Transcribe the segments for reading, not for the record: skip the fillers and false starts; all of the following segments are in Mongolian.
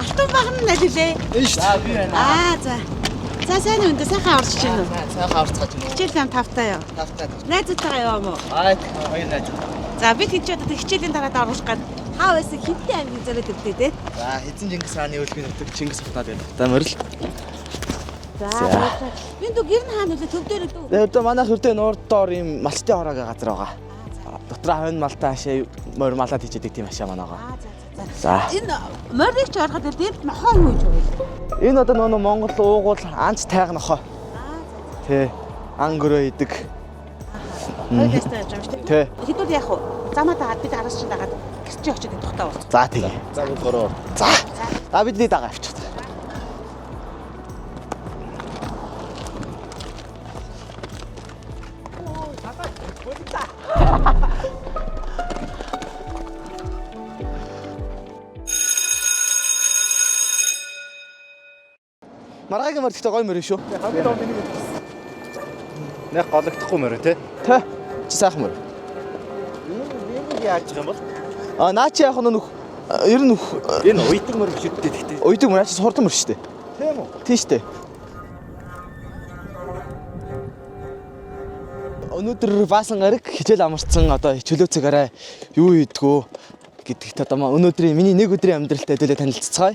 Алтан багна нэлээ. За би байна. За сайн өндөө сайхан орж чинь үү? Сайхан орцгож байна. Хичээл 5-5 яа. 5 таа. Найзтайгаа яваа мó. Хоёр найз. За бид хэд ч одоо хичээлийн дараад оруулах гээд хаа байсан хинтээ аймаг зориод өгдөө те. За хэзэн Чингис хааны өлгийн нутаг Чингис ухнаад байдаг. Та морил. За. Энд дүү гэрн хаан үлээ төв дээр дүү. Тэгээд одоо манайх өрдөө нуурд доор ийм малчтын хороогийн газар байгаа. Дотроо хавь малтай хашаа морь малаад хийдэг тийм хашаа манай байгаа. За. Энэ морийг ч ороход дээр нохоо юу гэж вэ? Энэ одоо нөгөө Монгол уугуул анч тайг нохоо. Тэ. Ангөрөө идэг. Хоёулаас тааж байгаа шүү дээ. Хэдүүд яах вэ? Замаа дагаад бид араас чинь дагаад гэрчээ очиод тогтоо бол. За тийм. За бид гурав. За. За бидний дагаа авчих. Маргагийн морьтой гоё морь шүү. Хамгийн доо миний. Нэг гологдохгүй морь тий. Тэ. Чи сайхан морь. Энэ яаж байгаа юм бол? Наа чи яг нөх ер нь энэ уйдаг морь биш үү гэхдээ. Уйдаг морь чи сурдан морь шүү дээ. Тийм үү? Тийм шүү дээ. Өнөөдөр баасан гараг хичээл амарцсан одоо хичээлөөцөг арай юу ийдгөө гэдэгт одоо өнөөдрийн миний нэг өдрийн амьдралтай хэдүүлээ танилццгаая.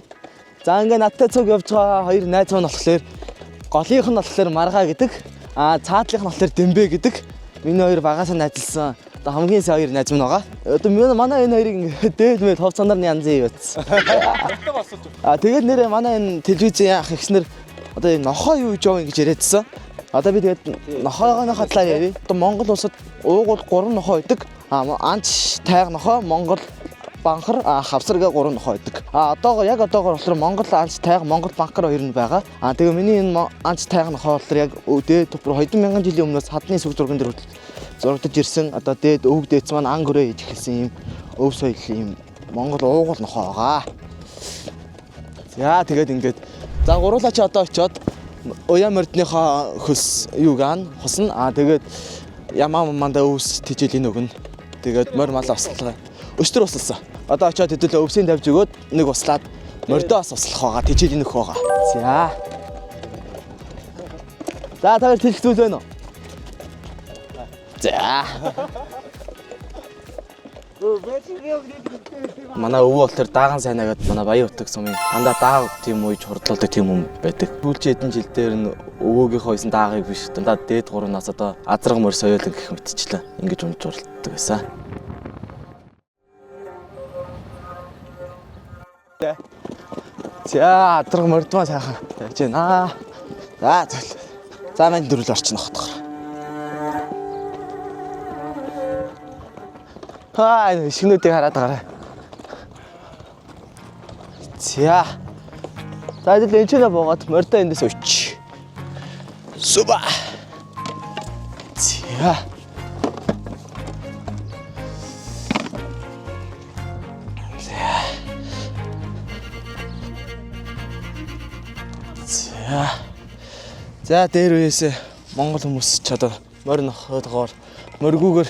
За ингээ надтай цуг явж байгаа хоёр найз маань болохоор голынх нь болохоор Маргаа гэдэг, цаадлынх нь болохоор Дэмбэ гэдэг. Миний хоёр багасаа найзлсан. Одоо хамгийн сайн хоёр найз минь байгаа. Одоо манай энэ хоёрыг ингээ дээд мэд ховцоноор янзын явуулсан. Тэгээд нэрээ манай энэ телевизийн ах ихснэр одоо энэ нохоо юу гэж яваа ингэж яриадсан. Одоо би тэгээд нохоогоо талаар ярив. Одоо Монгол улсад уугуул 3 нохоо идэг. Анч тайг нохоо, Монгол банхар, хавсарга 3 нохоо идэг. Одоогоор яг одоогоор болохоор Монгол анч тайг, Монгол банхар 2 нь байгаа. Тэгээ миний энэ анч тайг нохоо болохоор яг дээд түвшин 2000 жилийн өмнөөс хадны сүг зурган дээр зурагдаж ирсэн. Одоо дээд өвөг дээдс маань ангөрөө иж эхэлсэн юм өв соёл юм Монгол уугуул нохоо байгаа. За тэгээд ингээд за гуруулаа чи одоо очиод уян мордныхоо хөс юугаан хосна. Тэгээд ямаа мандаа өвс тижэл энэ өгнө. Тэгээд морь мал ослоо. Өстөр услсан. Одоо очиод хэдүүлээ өвсийн тавьж өгөөд нэг услаад мордоос услах байгаа. Тижэл энэ өх байгаа. За. За тавар тэлхтүүл байна уу? За. Манай өвөө болохоор дааган сайнаа гэдэг манай Баян утаг сумын дандаа даав тийм үеж хурдлуулдаг тийм юм байдаг. Сүүлчийн хэдэн жил дээр нь өвөөгийнхөө хийсэн даагыг биш дандаа дээд гуранаас одоо азраг морь соёолын гэх мэтчлээ. Ингэж унж уралддаг байсан. За азраг морьдмаа сайхан тавьж байна. За зөв. За мань дөрүл орчин хотгоо. Шинүүдийг хараад гараа. За. За эдэл энэ ч нэ буугаад морьтой эндээс уйч. Суба. За. За дээр үесээ Монгол хүмүүс ч одоо морь нохоогоор моргүүгээр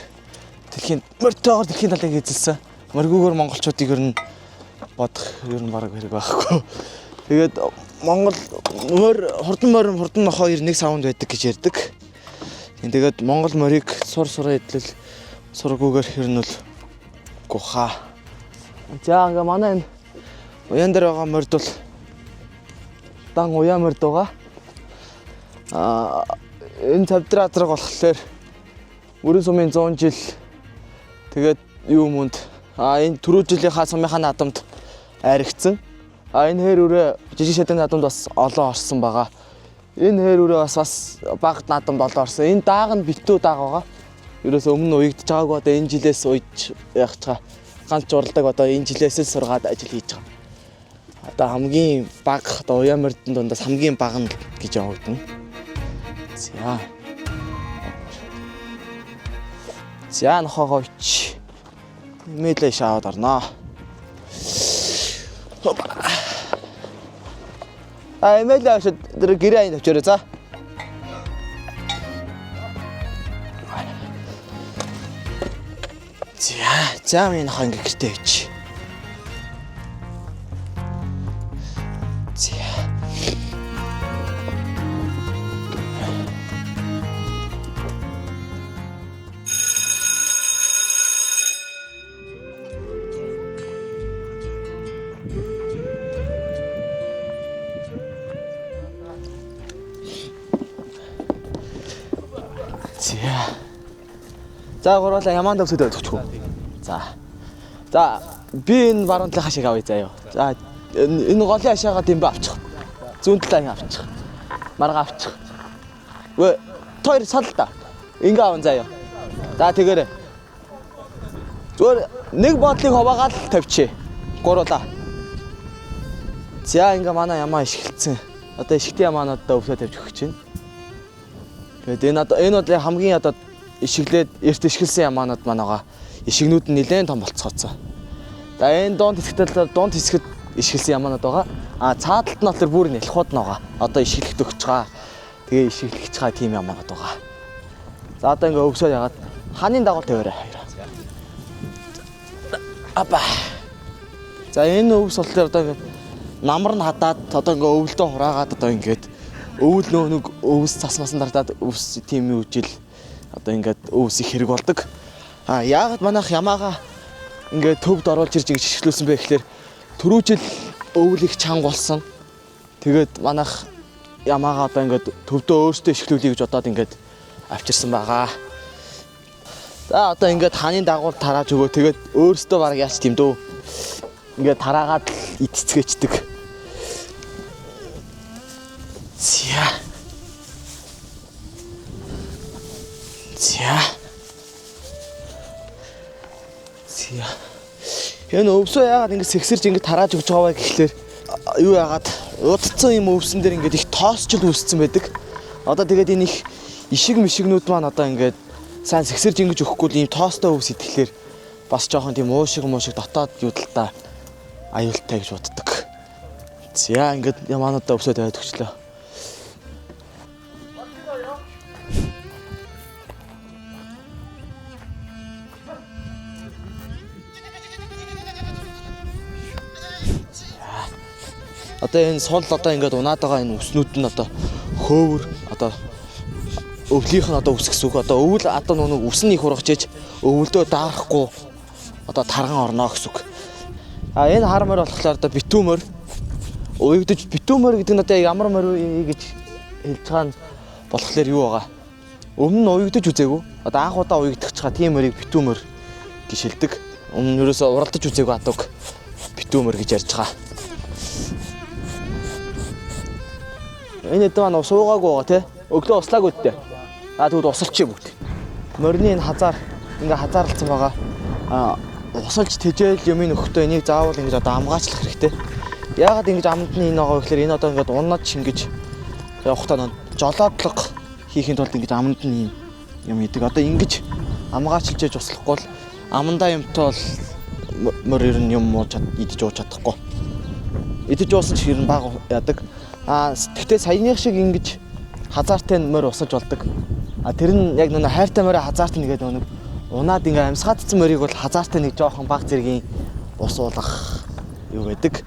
дэлхийн морьтойгоор дэлхийн талыг эзэлсэн. Моргүүгээр монголчуудыг ер нь бодох ер нь бараг хэрэг байхгүй. Тэгээд Монгол морь хурдан нохоо 91 савнд байдаг гэж ярьдаг. Тэгээд Монгол морийг сураа идэл сургуугаар хэрнүүл гуха. За ингээ манай энэ уян дээр байгаа морьд бол дан уян морьд байгаа. Энэ тавдраа азраг болохоор Өрийн сумын 100 жил тэгээд юу мөнд энэ түрүү жилийнхаа сумынхаа наадамд айрагдсан. Энэ хээр үрээ жижиг шатны наадамд бас олон орсон байгаа. Энэ хээр үрээ бас багт наадамд олон орсон. Энэ дааг нь битүү дааг байгаа. Ерөөсөө өмнө уягдж байгаагүй одоо энэ жилээс уйж яах чаа ганц уралдаг одоо энэ жилээс л сургаад ажил хийж байгаа. Одоо хамгийн баг одоо уян морьдын дундаас хамгийн баг нь гэж явагдана. За. За нохоогооч. Мэдээ шаваад орноо. Эмээлээ авчид тэр гэрээ айн авчираа за. За минь нохоо ингэ гэртээ ич. За гурлаа ямаанд өсөд өгчихв. За би энэ баруун талын хашиг авъя заяа. За энэ голын хашаагаа дэмбэ авчих. Зүүн талаа авчих. Марга авчих. Вэ тойр сал та. Ингээ аван заяа. За тэгээрэй. Зүгээр нэг бодлыг хуваагаад тавьчих. Гурлаа. За ингээ манай ямаа ишгэлцэн. Одоо ишгтийн ямаануудаа өвсөө тавьж өгч чинь. Тэгээд энэ бодлыг хамгийн одоо ишиглээд эрт ишгэлсэн ямаанууд манайгаа ишигнүүд нь нэлээд том болцгооцсон. За энэ дунд хэсэгт ишгэлсэн ямаанууд байгаа. Цаадалт нь болохоор бүр нэлхууд нь байгаа. Одоо ишиглэхт өгч байгаа. Тэгээ ишиглэж байгаа тийм ямаанууд байгаа. За одоо ингээ өвсөө ягаад хааны дагуул тавиарай хоёроо. Апа. За энэ өвс болохоор одоо ингээ намар нь хадаад одоо ингээ өвөлдөө хураагаад одоо ингээд өвөл нэг өвс цасмасан дардаад өвс тийм үжил одоо ингээд өвс их хэрэг болдог. Яагаад манайх ямаага ингээд төвд оруулж ирж ингэж шишглүүлсэн бэ гэхээр түрүү жил өвөл их чанга болсон. Тэгээд манайх ямаага одоо ингээд төвдөө өөртөө шишглүүлэе гэж бодоод ингээд авчирсан байгаа. За одоо ингээд хааны дагуул тарааж өгөө. Тэгээд өөртөө баг яач тийм дөө. Ингээд тараагаад итцгээчдэг. За. Энэ өвсөө яагаад ингэ сэгсэрж ингэ тарааж өгч байгаа вэ гэхлээр юу яагаад удцсан юм өвсөн дээр ингэ их тоосчл үүссэн байдаг. Одоо тэгээд энэ их ишиг мишигнүүд маань одоо ингэ сайн сэгсэрж ингэж өгөхгүй ийм тоостой өвс идэхлээр бас жоохон тийм уушиг дотоод юудалтаа аюултай гэж боддог. За ингэ ямаануудаа өвсөө тавиад өгчлөө. Одоо энэ сул одоо ингээд унаад байгаа энэ өснүүд нь одоо хөөвөр одоо өвлийнх нь одоо өс гэсэн үг. Одоо өвөл одоо нүг өснө их ургаж ээж өвөлдөө даарахгүй одоо тарган орно гэсэн үг. Энэ хар морь болохоор одоо битүүмөр уягдж битүүмөр гэдэг нь одоо ямар морь гэж хэлж байгаа нь болохоор юу байгаа. Өмнө нь уягдж үзээгүй. Одоо анх удаа уягдчих чага тийм морийг битүүмөр гэж хэлдэг. Өмнө нь ерөөсөө уралдаж үзээгүй адаг битүүмөр гэж ярьж байгаа. Энэ дэд маань суугаагүй байгаа тий. Өглөө услаагүй дээ. Тэгвэл усалчих бүгд. Морины энэ хазаар ингээ хазаарлцсан байгаа. Усалж тэжээл юм нөхөдөө энийг заавал ингэж одоо амгаачлах хэрэгтэй. Яагаад ингэж амд нь энэ байгаа вэ гэхээр энэ одоо ингээд унаад шингэж явахтаа жолоодлого хийхин тулд ингэж амд нь юм идэг. Одоо ингэж амгаачилж яж услахгүй бол амандаа юмтай бол мөр ер нь юм ууж идэж ууж чадахгүй. Идэж уусан ч ер нь баг яадаг. Тэгтээ саяных шиг ингэж хазаартай морь усалж болдог. Тэр нь яг нөө хайртай морь хазаартай нэгээд нэг унаад ингээ амсгаадсан морийг бол хазаартай нэг жоохон баг зэргийн ус уулгах юу байдаг.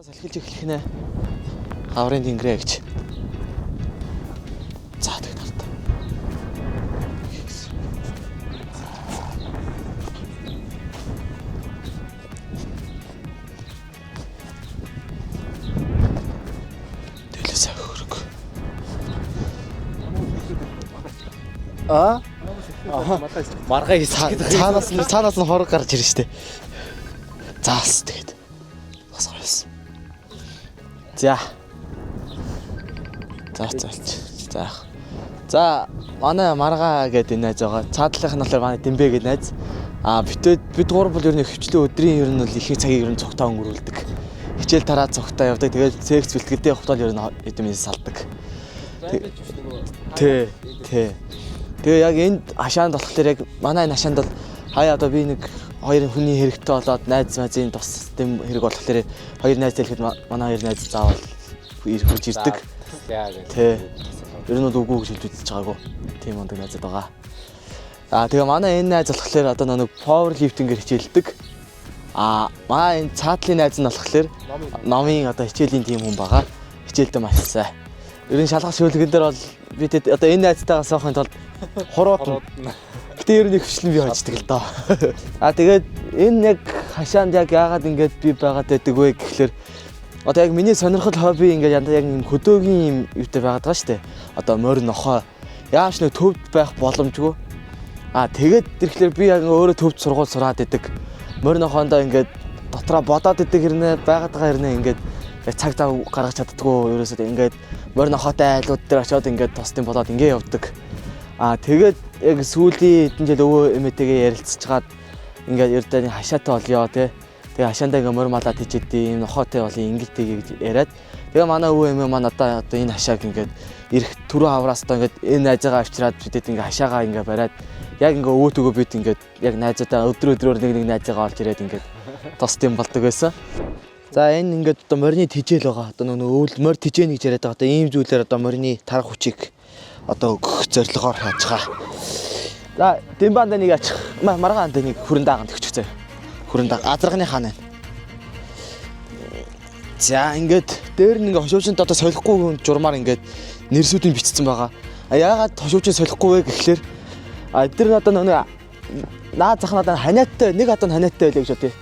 Салхилж эхлэх нэ. Хаврын тэнгэрэ гэж. За тэг нарт. Дэлэсээ хөрөг. Маргай цаанаас нь хорог гарч ирж штэ. Заас тэгээд. Бас гоёс. За. За манай маргаа гэдэг найз байгаа. Цаадлынх нь болохоор манай Дэмбэ гэдэг найз. Бид гур бол ер нь хөвчлөө өдрийн ер нь бол их цагийг ер нь цогтоо өнгөрүүлдэг. Хичээл тараа цогтоо явдаг. Тэгээд секц бэлтгэлтэй явахтаа ер нь эдэмээс салдаг. Тий. Тэгээ яг энд хашаанд болохоор яг манай энэ хашаанд бол хаяа одоо би нэг хоёр хүний хэрэгтэй болоод найз mazын тус дэм хэрэг болохоор хоёр найз хэлэхэд манай хоёр найз заавал хурж ирдэг. Тэ. Ер нь бол үгүй гэж хэлж үзэж байгаагүй. Тийм ондаг найзад байгаа. Тэгээ манай энэ найз болохоор одоо нэг power lifting-ээр хичээлдэг. Манай энэ цаатлын найз нь болохоор номын одоо хичээлийн тийм хүн байгаа. Хичээлдээ маш сайн. Ер нь шалгах шүлгэн дээр бол бид одоо энэ найзтайгаа соохын тулд хурууд. Гэтэ ер нь их хвчлэн би хождог л доо. Тэгээд энэ яг хашаанд яг яагаад ингэж би байгаад байдаг вэ гэхэлэр одоо яг миний сонирхол хобби ингээд янда яг юм хөдөөгийн юм юутай байгаад байгаа шүү дээ. Одоо морь нохоо яаш нэг төвд байх боломжгүй. Тэгээд тэрхлээр би яг өөрөө төвд сургууль сураад идэг. Морь нохоондоо ингээд дотроо бодоод идэг хэрнээ байгаад байгаа хэрнээ ингээд яг цаг зав гаргаж чаддгүй ерөөсөө ингээд морь нохоотой айлууд дээр очиод ингээд тостын болоод ингээд явдаг. Тэгээд яг сүүлийн хэдэн жил өвөө эмээтэйгээ ярилцчихад ингээд ердөө хашаатай болёо тий. Тэгээ хашаандаа ингээд морь малаад хичээдээ юм нохоотой болё ингээдтэй гэж яриад. Тэгээ манай өвөө эмээ маань одоо энэ хашааг ингээд ирэх түрүү авраас одоо ингээд энэ найзаагаа авчираад бидэд ингээд хашаагаа ингээд бариад яг ингээд өвөөтөгөө бид ингээд яг найзуудаа өдрөөр нэг найзаагаа олж ирээд ингээд тостын болдог байсан. За энэ ингээд одоо морины тижэл байгаа. Одоо нөгөө өвөл морь тижээн гэж яриад байгаа. Одоо ийм зүйлээр одоо морины тарах хүчийг одоо өгөх зорилгоор хааж байгаа. За дэмбаанд нэг ачих. Маргаанд нэг хүрэн дааганд өгчих заяа. Хүрэн дааг азарганы хаана. За ингээд дээр нь ингээд хошуучинд одоо солихгүй журмаар ингээд нэрсүүдийг бичсэн байгаа. Яагаад хошуучин солихгүй вэ гэхлээр эдгээр нь одоо нөгөө наад зах нь одоо ханиаттай нэг одоо ханиаттай байлаа гэж бодъё.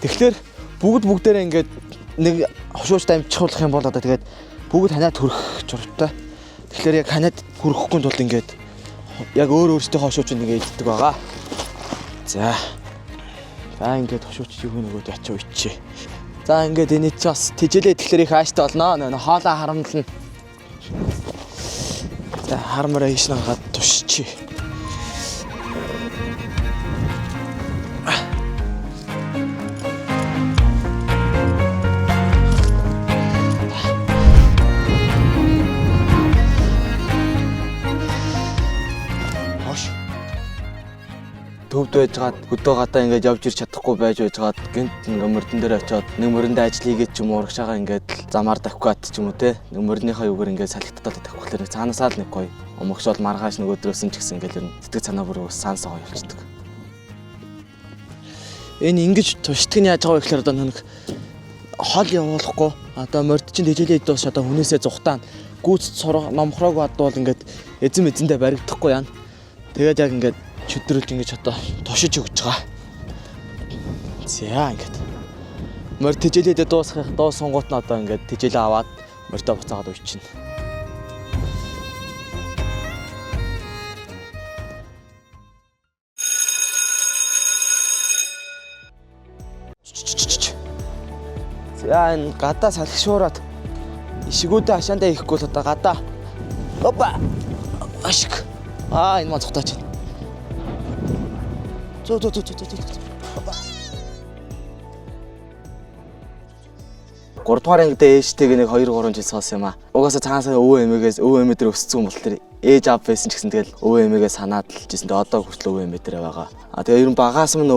Тэгэхээр бүгдээрээ ингээд нэг хошуучтай амжихуулах юм бол одоо тэгээд бүгд ханиад хүрэх журмтай. Тэгэхээр яг ханиад хүрэхгүй тулд ингээд яг өөртөө хошуучинд ингээд иддэг байгаа. За ингээд хошуучийг нөгөөд ячаа үйчээ. За ингээд энэ ч бас тижэлээ тэгэхээр их ааштай болно. Хоолоо харамлна. За харамраа хийш нагаад тушчи. Төвд байжгаад хөдөө гадаа ингээд явж ирч чадахгүй байж байжгаад гинт ингээд мөрдөн дээр очиод нэг мөрөндөө ажил хийгээд ч юм уу урагшаага ингээд замаар давхгаад ч юм уу те нэг мөрнийхөө юугаар ингээд салхитаад давххлаар нэг цаанаасаа л нэг гоё омогшол маргааш нэг өдрөөсөн ч гэсэн ингээд сэтгэл санаа бүр сансаа гоё болчихдог. Энэ ингэж тушдаг нь яаж байгаа вэ гэхээр одоо нэг хол явуулахгүй одоо морд чинь тэжээлээ идэх одоо хүнээсээ зүхтаан гүйц сурах номхроог бадвал ингээд эзэндээ баригдахгүй яана. Тэгээд яг ингээд чөдрөлж ингэж одоо тушиж өгч байгаа. За ингэж. Морь тэжээлээд дуусгангууд нь одоо ингэж тэжээлээ аваад морьтой буцаагаад уйчихна. За энэ гадаа салхишуураад ишгүүдээ хашаандаа ихгүй л одоо гадаа. Опа. Ашиг. Энэ маань цогтооч. Зөө. Гуравдугаар ангидаа ээжтэйг нэг 2-3 жил суусан юм аа. Угаасаа цаанасаа өвөө эмээ дээр өссөн юм бол тэр ээж аав байсан ч гэсэн тэгэл өвөө эмээгээ санаад л жисэн. Тэгээ одоо хүртэл өвөө эмээ дээр байгаа. Тэгээ ер нь багаас мань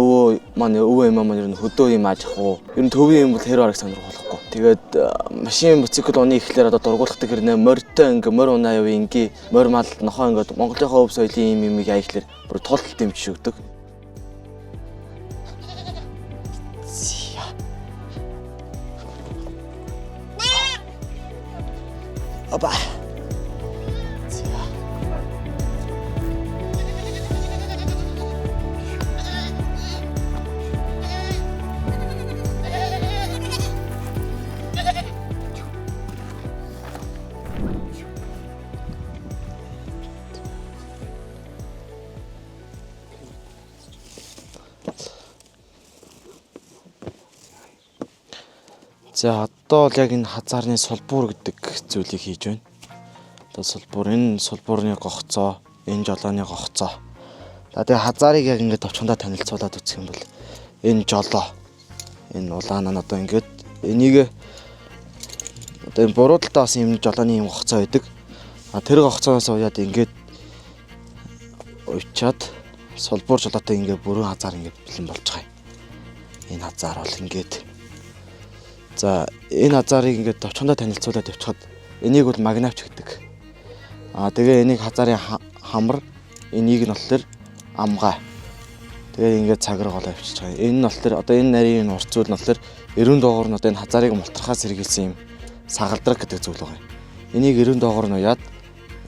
өвөө эмээ маань ер нь хөдөө юм ааж ах уу. Ер нь төвийн юм бол хэр бараг сонирхолтой. Тэгээд машин моцикл уны ихлээр одоо дургуулгадаг хэрнээ морьтой ингээ морь унаа яв ингээ морь мал нохоо ингээ Монголынхаа өв соёлын юм аяхлаар бүр тулт дэмжиж өгдөг. Опа. За одоо л яг энэ хазаарны сулбуур гэдэг зүйлийг хийж байна. Одоо сулбуур энэ сулбуурны гогцоо, энэ жолооны гогцоо. За тэгээ хазаарыг яг ингээд товчхондоо танилцуулаад үзэх юм бол энэ жолоо, энэ улаан нь одоо ингээд энийг одоо энэ буруудалтаа бас юм жолооны юм гогцоо байдаг. Тэр гогцоос уяад ингээд уйчаад сулбуур жолоотой ингээд бүрэн хазаар ингээд бэлэн болж байгаа юм. Энэ хазар бол ингээд. За энэ хазарыг ингээд товчхондоо танилцуулаад явчихад энийг бол магнавч гэдэг. Тэгээ энийг хазарын хамар, энийг нь болохоор амгаа. Тэгээ ингээд цаграг голоо авчиж байгаа. Энэ нь болохоор одоо энэ нарийн урт зүйл нь болохоор эрүүн доогоор нь одоо энэ хазарыг мултрахаас сэргийлсэн юм сагалдраг гэдэг зүйл байгаа. Энийг эрүүн доогоор нь уяад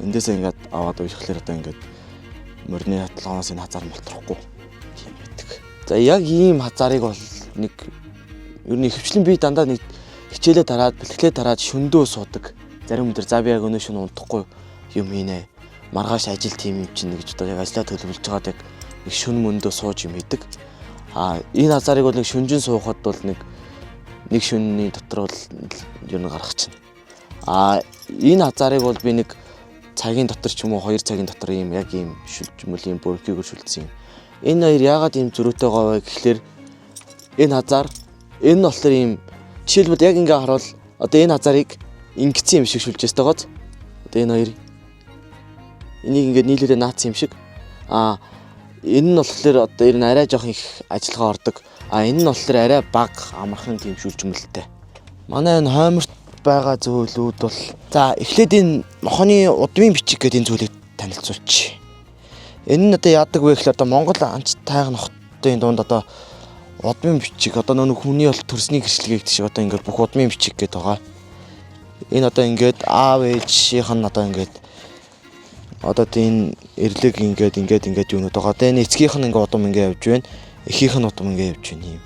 эндээсээ ингээд аваад уйхлаар одоо ингээд мөрний хатлганоос энэ хазар мултрахгүй тийм байдаг. За яг ийм хазарыг бол нэг ер нь ихэвчлэн би дандаа нэг хичээлээ тараад, бэлтгэлээ тараад шөндөө суудаг. Зарим өдөр за би яг өнөө шөнө унтахгүй юм хийнэ. Маргааш ажил тийм юм чинь гэж одоо яг ажиллаа төлөвлөж байгаад яг нэг шөнө мөндөө сууж юм хийдэг. Энэ хазарыг бол нэг шүнжин суухад бол нэг шөнөний дотор бол ер нь гарах чинь. Энэ хазарыг бол би нэг цагийн дотор ч юм уу 2 цагийн дотор ийм яг ийм шүлжмөлийн бүркийг шүлдсэн юм. Энэ хоёр яагаад ийм зөрүүтэй говь гэхэлэр энэ хазар энэ нь болохоор ийм жишээлбэл яг ингээ харуул одоо энэ хазарыг ингэсэн юм шиг шүлжээс тагааз. Одоо энэ хоёр энийг ингээ нийлүүлээ наацсан юм шиг. Энэ нь болохоор одоо ер нь арай жоох их ажиллагаа ордог. Энэ нь болохоор арай бага амархан тийм шүлжмэлтэй. Манай энэ хойморт байгаа зүйлүүд бол за эхлээд энэ нохооны удмын бичиг гэдэг энэ зүйлийг танилцуулчих. Энэ нь одоо яадаг вэ гэхээр одоо Монгол анч тайг нохтын дунд одоо удмын бичиг одоо нөх хүний бол төрсний гэрчлэгийг тийш одоо ингээд бүх удмын бичиг гэдэг байгаа. Энэ одоо ингээд аав ээжийнх нь одоо ингээд одоо тийм эрлэг ингээд юунууд байгаа. Одоо энэ эцгийнх нь ингээд удам ингээд явж байна. Эхийнх нь удам ингээд явж байна юм.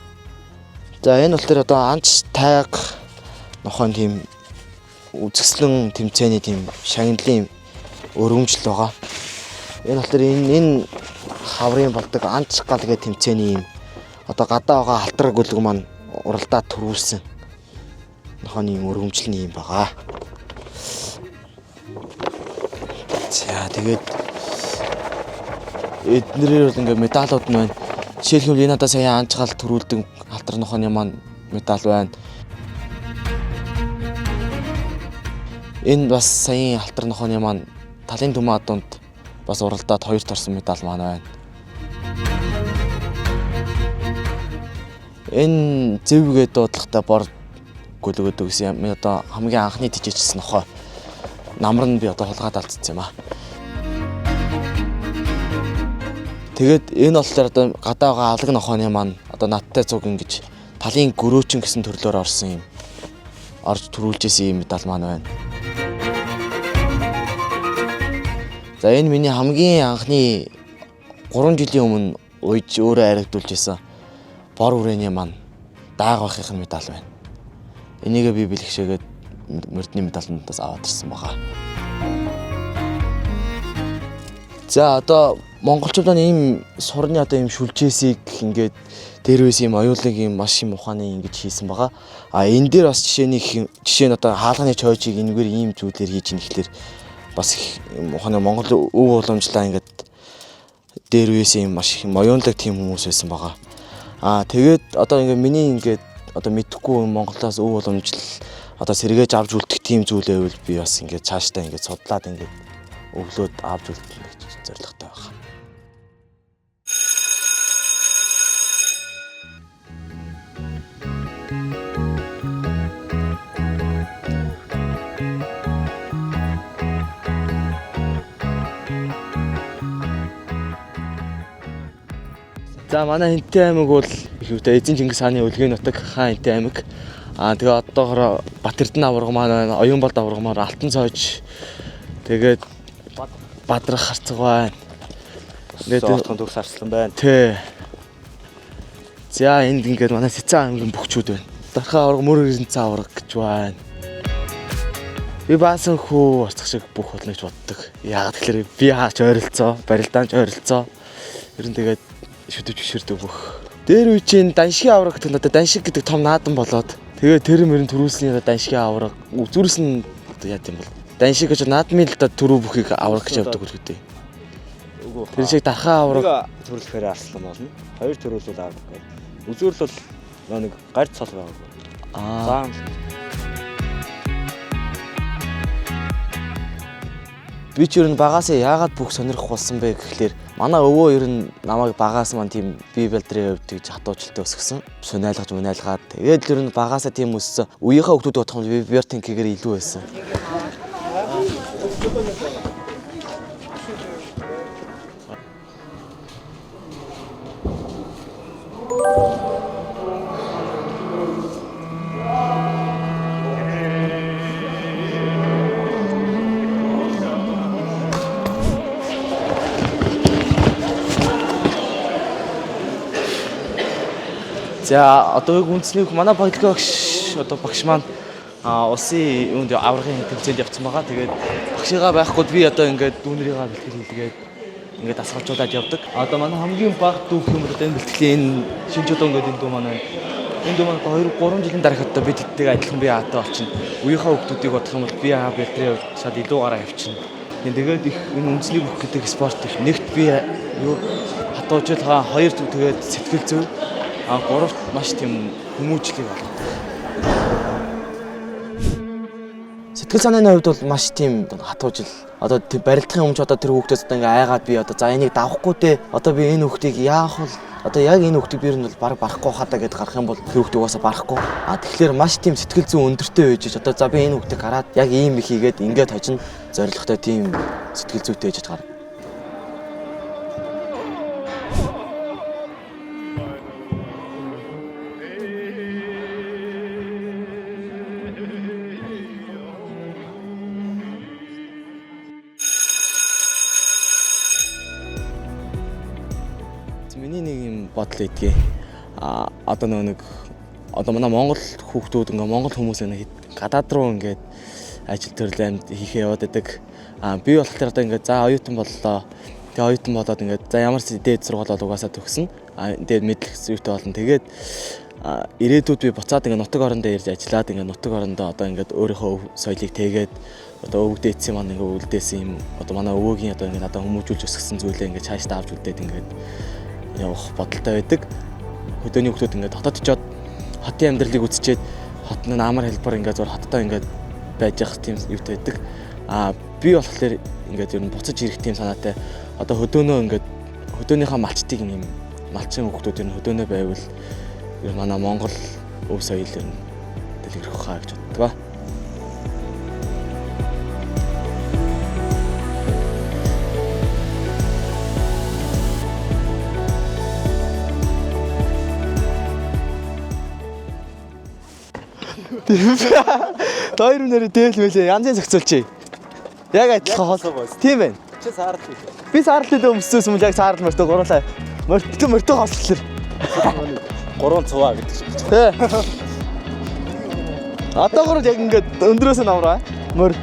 За энэ бол тэр одоо анч тайг нохоон тийм үзэсгэлэн тэмцээний тийм шагналын өргөмжл байгаа. Энэ бол тэр энэ хаврын болдог анч гал гэх тэмцээний юм одоо гадаа байгаа халтраг гүлэг маань уралдаад төрүүлсэн нохооны юм өргөмжлөний юм байгаа. За тэгээд эднэрээр бол ингээд медалууд нь байна. Жишээлбэл энэ надад сая анч гал төрүүлдэг халтраг нохооны маань медаль байна. Энэ бас саяын халтраг нохооны маань талын түмэн адуунд бас уралдаад 2 торсон медаль маань байна. Энэ зэвгээд дуудлагатай бор гүлгөөдөг гэсэн юм. Одоо хамгийн анхны тижээчсэн нохоо намар нь би одоо хулгаад алдсан юм аа. Тэгээд энэ болохоор одоо гадаа байгаа алаг нохооны маань одоо надтай цуг ингэж талын гөрөөчин гэсэн төрлөөр орсон юм. Орж төрүүлжсэн юм медаль маань байна. За энэ миний хамгийн анхны 3 жилийн өмнө уйж өөрөө аригдуулж исэн бор үрээний маань дааг бахихын медаль байна. Энийгээ би бэлгшээгээд мөрдний медалнуудаас аваад ирсэн байгаа. За одоо монголчууд ийм сурны одоо ийм шүлжээсийг ингээд дээрвээс ийм оюулыг ийм маш юм ухааны ингэж хийсэн байгаа. Энэ дээр бас жишээ нь одоо хаалганы чойжийг энэгээр ийм зүйлээр хийж ийн гэхлээр бас ухааны Монгол өв уламжлаа ингээд дээрвээс ийм маш их оюунлаг тийм хүмүүс байсан байгаа. Тэгээд одоо ингээд миний ингээд одоо мэдхгүй Монголоос өв уламжлал одоо сэргээж авч үлдэх тийм зүйл байвал би бас ингээд цаашдаа ингээд судлаад ингээд өглөөд авч үлдэх гэж зорилготой байна. За манай Хинтэй аймаг бол их үедээ Эзэн Чингис хааны өлгий нутаг хаан Хинтэй аймаг. Тэгээ одоогоор Батэрдэн аварга маань, Оюунбалд аварга маань, Алтан цоож тэгээд Бадрах харцаг байна. Тэгээд Отгон төгс арслан байна. Тий. За энд ингээд манай Сэцэн аймгийн бөхчүүд байна. Дархаа аварга мөр эрдэнэцэн аварга гэж байна. Би баасан хөө орцох шиг бүх болно гэж боддог. Яагаад тэгэхээр би хаач ойролцоо, барилдаанч ойролцоо. Ер нь тэгээд шүтэж гişэрдэг бүх. Дээр үе чинь даншгийн авраг гэдэг нь одоо даншиг гэдэг том наадан болоод тэгээ тэр мөрөнд төрүүлсний даншгийн авраг зүрс нь одоо яа гэм бол даншиг гэж наадмын л да төрөө бүхийг авраг гэж явдаг үлгтэй. Тэр шиг дархаа авраг төрөлхөөр арслан болно. 2 төрүүлвэл авраг гэдэг. Үзүүрл бол нэг гард цол байгаа. Би ч ер нь багасаа яагаад бүх сонирхох болсон бэ гэхлээр Манай өвөө ер нь намайг багаас маань тийм бие бэлдрийн хувьд тийж хатуучлалтай өсгсөн. Сүнайлгаж мүнайлгаад тэгээд ер нь багаасаа тийм өссөн. Үеийнхээ хүмүүс бодох юм би бертинкээр илүү байсан. За одоо үндсний манай багш одоо багш маань улсын юунд аврагын тэмцээнд явцсан байгаа. Тэгээд багшигаа байхгүй би одоо ингээд дүүнэрийгээ бэлтгэл хийлгээд ингээд асгалжуулаад явдаг. Одоо манай хамгийн бага дүүх юм одоо энэ бэлтгэлийн энэ шинж одоо ингээд энэ дүү маань 2-3 жилийн дараах одоо бид тэдтэйгээ адилхан би аатай болчихно. Үеийнхээ хүмүүсийг бодох юм бол би бэлтрээ шал илүү гараа явчихна. Тэгээд их энэ үндсний бүх гэдэг спорт их нэгт би юу хатуужлага хоёр тэгээд сэтгэл зүй гуравт маш тийм хүмүүжлэг байна. Сэтгэл санааны хувьд бол маш тийм хатуужил. Одоо тэр барилдахын өмнө одоо тэр хүүхдээс одоо ингээ айгаад би одоо за энийг давахгүй те. Одоо би энэ хүүхдийг яах вэ? Одоо яг энэ хүүхдийг би нь бол баг барахгүй хадаа гэдээ гарах юм бол тэр хүүхдийг угаасаа барахгүй. Тэгэхээр маш тийм сэтгэл зүйн өндөртэй байж одоо за би энэ хүүхдийг гараад яг ийм их хийгээд ингээд хожино зоригтой тийм сэтгэл зүйтэй байж гарна. Миний нэг юм бодол идгээ. Одоо нэг одоо манай Монгол хүүхдүүд ингээ Монгол хүмүүс гадаад руу ингээд ажил төрөл амьд хийхээ яваад байдаг. Би болохоор одоо ингээд за оюутан боллоо. Тэгээ оюутан болоод ингээд за ямар ч дээд сургуулиуд угаасаа төгснө. Тэгээд мэдлэг зүйтэй болно. Тэгээд ирээдүйд би буцаад ингээд нутаг орондоо ирж ажиллаад ингээд нутаг орондоо одоо ингээд өөрийнхөө соёлыг тэгээд одоо өвөг дээдсийн маань ингээд үлдээсэн юм одоо манай өвөөгийн одоо ингээд надад хүмүүжүүлж өсгсөн зүйлээ ингээд цаашдаа авч үлдээд ингээд явах бодолтой байдаг. Хөдөөний хүмүүс ингээд хотод очиод хотын амьдралыг үзчихэд хотны амар хэлбэр ингээд зур хоттой ингээд байж явах тийм юутай байдаг. Би болохоор ингээд ер нь буцаж ирэх тийм санаатай. Одоо хөдөөнөө ингээд хөдөөнийхөө малчтыг юм малчин хүмүүс ер нь хөдөөнөө байвал ер нь манай Монгол өв соёл ер нь дэлгэрэх хаа гэж боддог. Хоёр нэрээ дээл мэлээ янзын зохицуулчих. Яг адилхан хоолой боос. Тийм байна. Чи саарл үү? Би саарл дээр өмссөн юм яг саарл мөртөө гурлаа. Мөртөө хослол. 3 цуваа гэдэг шиг. Тий. Одоогор яг ингээд өндрөөс нь авраа. Мөр.